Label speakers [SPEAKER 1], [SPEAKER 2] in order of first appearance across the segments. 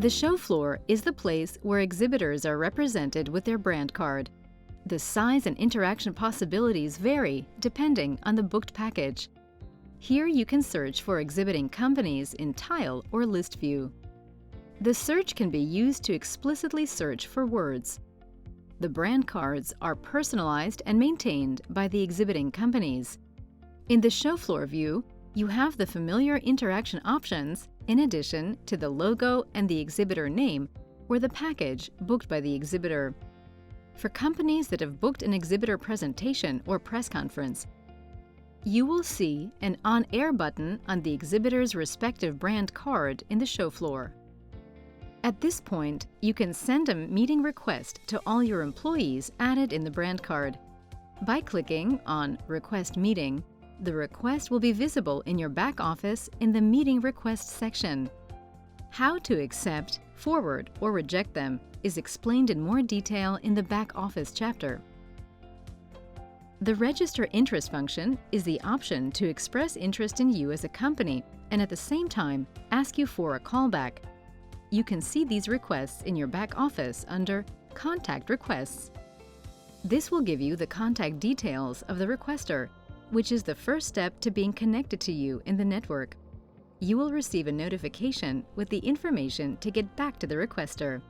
[SPEAKER 1] The show floor is the place where exhibitors are represented with their brand card. The size and interaction possibilities vary depending on the booked package. Here you can search for exhibiting companies in tile or list view. The search can be used to explicitly search for words. The brand cards are personalized and maintained by the exhibiting companies. In the show floor view, you have the familiar interaction options in addition to the logo and the exhibitor name or the package booked by the exhibitor. For companies that have booked an exhibitor presentation or press conference, you will see an on-air button on the exhibitor's respective brand card in the show floor. At this point, you can send a meeting request to all your employees added in the brand card. By clicking on Request Meeting, the request will be visible in your back office in the Meeting Request section. How to accept, forward, or reject them is explained in more detail in the back office chapter. The Register Interest function is the option to express interest in you as a company and at the same time ask you for a callback. You can see these requests in your back office under Contact Requests. This will give you the contact details of the requester, which is the first step to being connected to you in the network. You will receive a notification with the information to get back to the requester.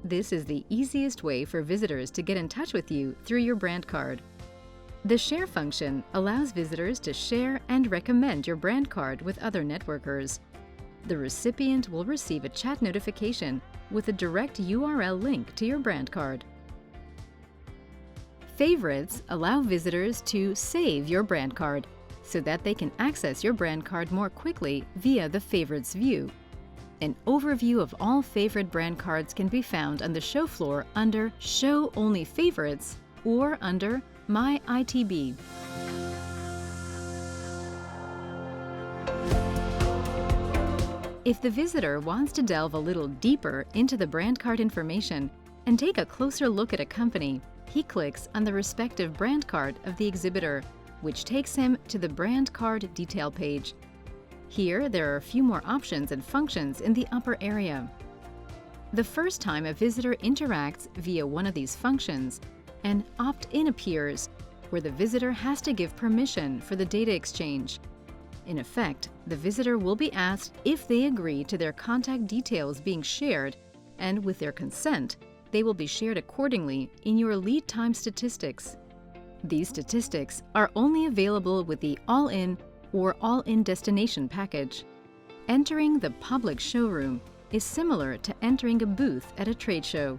[SPEAKER 1] This is the easiest way for visitors to get in touch with you through your brand card. The Share function allows visitors to share and recommend your brand card with other networkers. The recipient will receive a chat notification with a direct URL link to your brand card. Favorites allow visitors to save your brand card so that they can access your brand card more quickly via the Favorites view. An overview of all favorite brand cards can be found on the show floor under Show Only Favorites or under My ITB. If the visitor wants to delve a little deeper into the brand card information and take a closer look at a company, he clicks on the respective brand card of the exhibitor, which takes him to the brand card detail page. Here, there are a few more options and functions in the upper area. The first time a visitor interacts via one of these functions, an opt-in appears, where the visitor has to give permission for the data exchange. In effect, the visitor will be asked if they agree to their contact details being shared, and with their consent, they will be shared accordingly in your lead time statistics. These statistics are only available with the All-In or All-In Destination package. Entering the public showroom is similar to entering a booth at a trade show.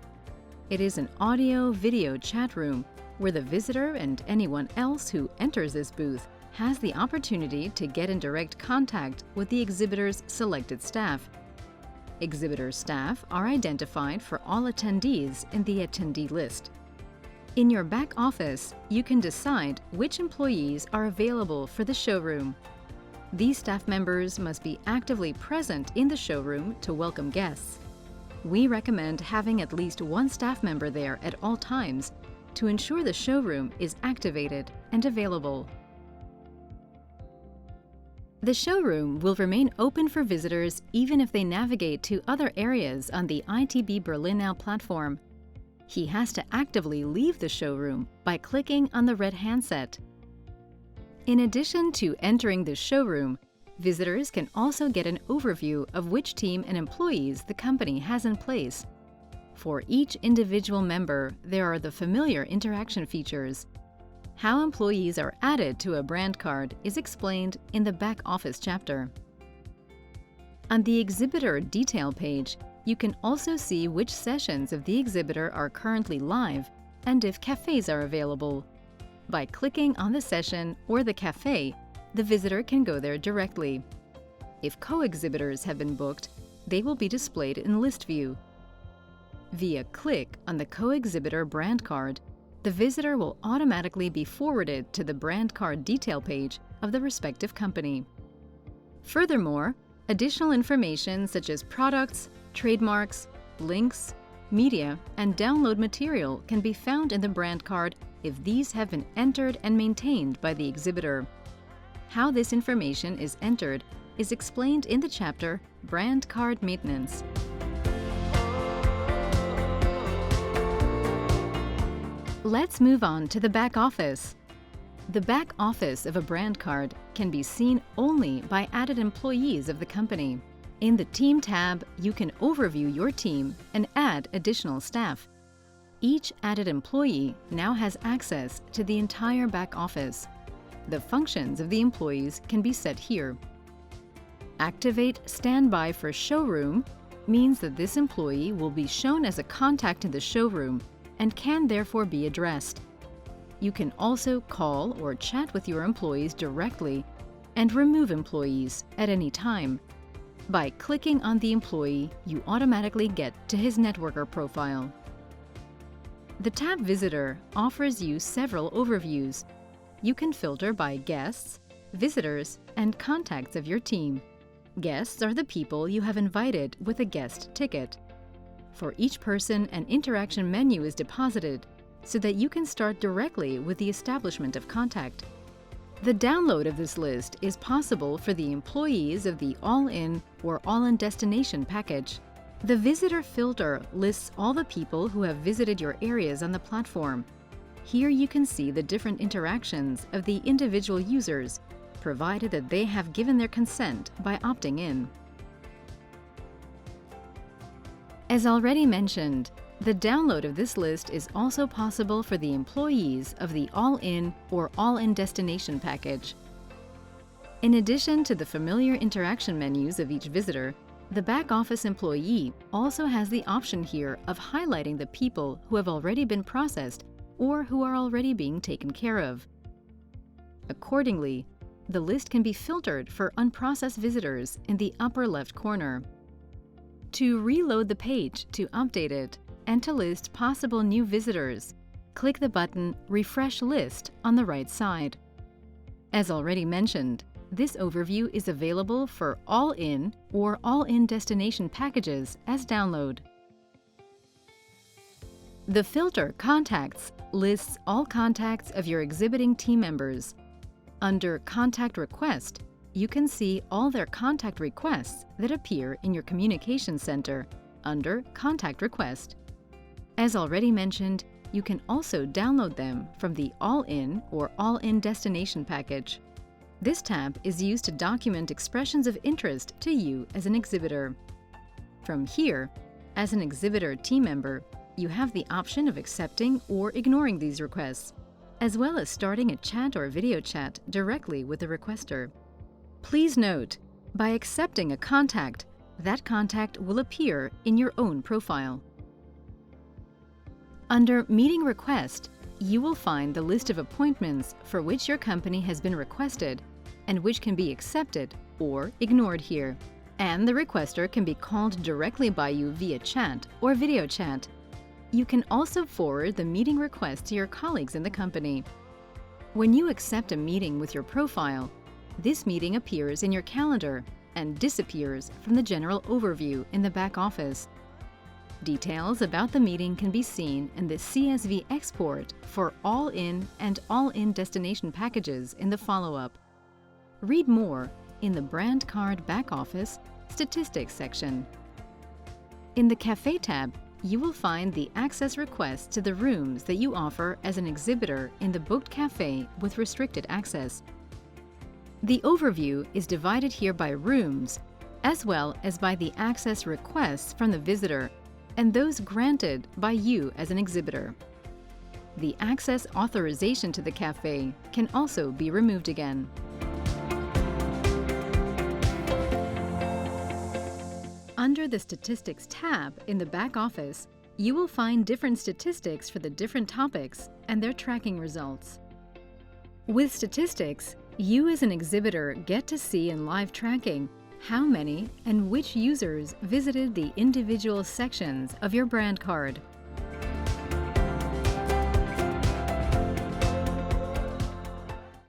[SPEAKER 1] It is an audio-video chat room where the visitor and anyone else who enters this booth has the opportunity to get in direct contact with the exhibitor's selected staff. Exhibitor staff are identified for all attendees in the attendee list. In your back office, you can decide which employees are available for the showroom. These staff members must be actively present in the showroom to welcome guests. We recommend having at least one staff member there at all times to ensure the showroom is activated and available. The showroom will remain open for visitors even if they navigate to other areas on the ITB Berlin NOW platform. He has to actively leave the showroom by clicking on the red handset. In addition to entering the showroom, visitors can also get an overview of which team and employees the company has in place. For each individual member, there are the familiar interaction features. How employees are added to a brand card is explained in the back office chapter. On the exhibitor detail page, you can also see which sessions of the exhibitor are currently live and if cafes are available. By clicking on the session or the cafe, the visitor can go there directly. If co-exhibitors have been booked, they will be displayed in list view. Via click on the co-exhibitor brand card, the visitor will automatically be forwarded to the brand card detail page of the respective company. Furthermore, additional information such as products, trademarks, links, media, and download material can be found in the brand card if these have been entered and maintained by the exhibitor. How this information is entered is explained in the chapter Brand Card Maintenance. Let's move on to the back office. The back office of a brand card can be seen only by added employees of the company. In the Team tab, you can overview your team and add additional staff. Each added employee now has access to the entire back office. The functions of the employees can be set here. Activate Standby for Showroom means that this employee will be shown as a contact in the showroom and can therefore be addressed. You can also call or chat with your employees directly and remove employees at any time. By clicking on the employee, you automatically get to his networker profile. The tab Visitor offers you several overviews. You can filter by guests, visitors, and contacts of your team. Guests are the people you have invited with a guest ticket. For each person, an interaction menu is deposited so that you can start directly with the establishment of contact. The download of this list is possible for the employees of the All-In or All-In Destination package. The Visitor filter lists all the people who have visited your areas on the platform. Here you can see the different interactions of the individual users, provided that they have given their consent by opting in. As already mentioned, the download of this list is also possible for the employees of the All-In or All-In Destination package. In addition to the familiar interaction menus of each visitor, the back office employee also has the option here of highlighting the people who have already been processed or who are already being taken care of. Accordingly, the list can be filtered for unprocessed visitors in the upper left corner. To reload the page to update it and to list possible new visitors, click the button Refresh List on the right side. As already mentioned, this overview is available for All-In or All-In Destination packages as download. The filter Contacts lists all contacts of your exhibiting team members. Under Contact Request, you can see all their contact requests that appear in your Communication Center under Contact Request. As already mentioned, you can also download them from the All-In or All-In Destination package. This tab is used to document expressions of interest to you as an exhibitor. From here, as an exhibitor team member, you have the option of accepting or ignoring these requests, as well as starting a chat or video chat directly with the requester. Please note, by accepting a contact, that contact will appear in your own profile. Under Meeting Request, you will find the list of appointments for which your company has been requested and which can be accepted or ignored here. And the requester can be called directly by you via chat or video chat. You can also forward the meeting request to your colleagues in the company. When you accept a meeting with your profile, this meeting appears in your calendar and disappears from the general overview in the back office. Details about the meeting can be seen in the CSV export for All-In and All-In Destination packages in the follow-up. Read more in the Brand Card Back Office Statistics section. In the Cafe tab, you will find the access requests to the rooms that you offer as an exhibitor in the booked cafe with restricted access. The overview is divided here by rooms, as well as by the access requests from the visitor and those granted by you as an exhibitor. The access authorization to the cafe can also be removed again. Under the Statistics tab in the back office, you will find different statistics for the different topics and their tracking results. With statistics, you as an exhibitor get to see in live tracking how many and which users visited the individual sections of your brand card.